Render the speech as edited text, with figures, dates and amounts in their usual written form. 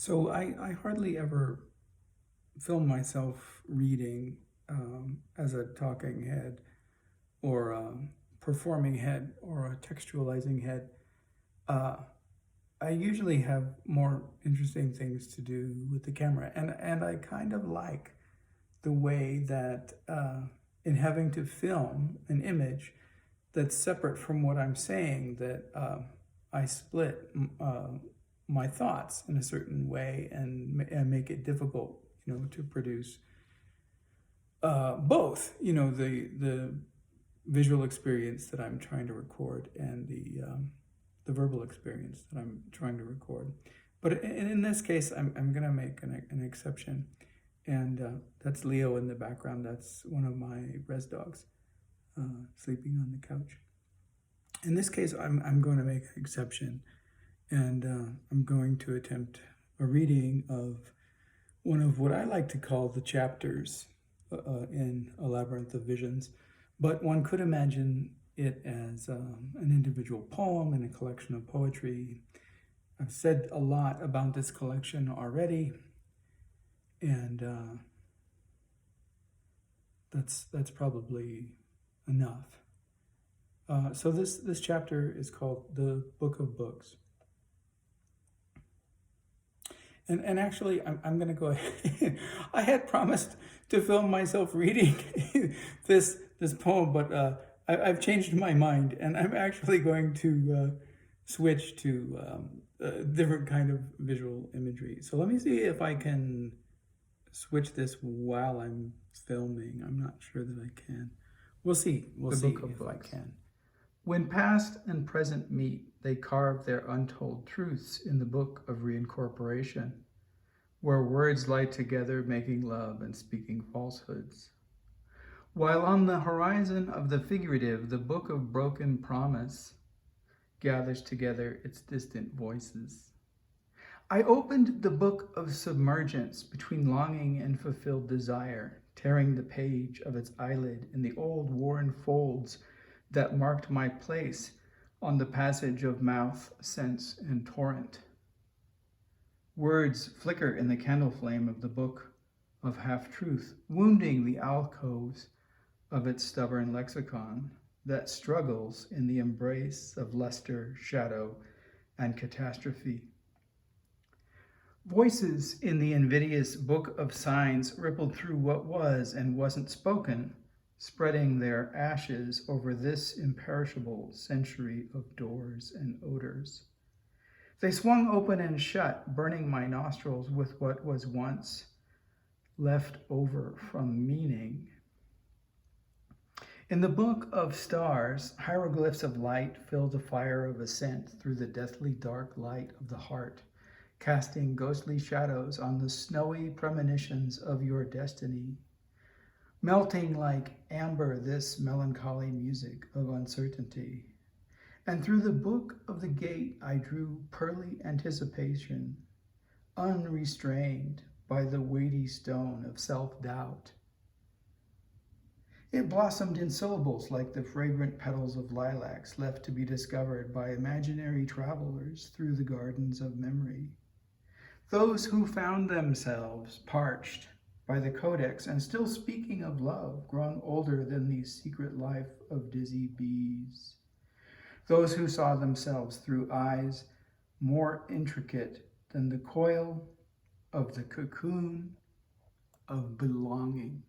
So I hardly ever film myself reading as a talking head or a performing head or a textualizing head. Uh, I usually have more interesting things to do with the camera, and I kind of like the way that in having to film an image that's separate from what I'm saying, that I split my thoughts in a certain way and make it difficult, to produce both, the visual experience that I'm trying to record and the verbal experience that I'm trying to record. But in this case, I'm going to make an exception. And that's Leo in the background. That's one of my res dogs sleeping on the couch. In this case, I'm going to make an exception, and I'm going to attempt a reading of one of what I like to call the chapters in A Labyrinth of Visions, but one could imagine it as an individual poem and a collection of poetry. I've said a lot about this collection already, and that's probably enough. So this chapter is called The Book of Books. And actually, I'm going to go ahead. I had promised to film myself reading this poem, but I've changed my mind, and I'm actually going to switch to a different kind of visual imagery. So let me see if I can switch this while I'm filming. I'm not sure that I can. We'll see. We'll see if I can. When past and present meet, they carve their untold truths in the book of Reincorporation, where words lie together making love and speaking falsehoods. While on the horizon of the figurative, the book of broken promise gathers together its distant voices. I opened the book of submergence between longing and fulfilled desire, tearing the page of its eyelid in the old worn folds that marked my place on the passage of mouth, sense, and torrent. Words flicker in the candle flame of the book of half-truth, wounding the alcoves of its stubborn lexicon that struggles in the embrace of luster, shadow, and catastrophe. Voices in the invidious book of signs rippled through what was and wasn't spoken, spreading their ashes over this imperishable century of doors and odors. They swung open and shut, burning my nostrils with what was once left over from meaning. In the book of stars, hieroglyphs of light fill the fire of ascent through the deathly dark light of the heart, casting ghostly shadows on the snowy premonitions of your destiny. Melting like amber this melancholy music of uncertainty. And through the book of the gate I drew pearly anticipation, unrestrained by the weighty stone of self-doubt. It blossomed in syllables like the fragrant petals of lilacs left to be discovered by imaginary travelers through the gardens of memory. Those who found themselves parched by the codex and still speaking of love, grown older than the secret life of dizzy bees. Those who saw themselves through eyes more intricate than the coil of the cocoon of belonging.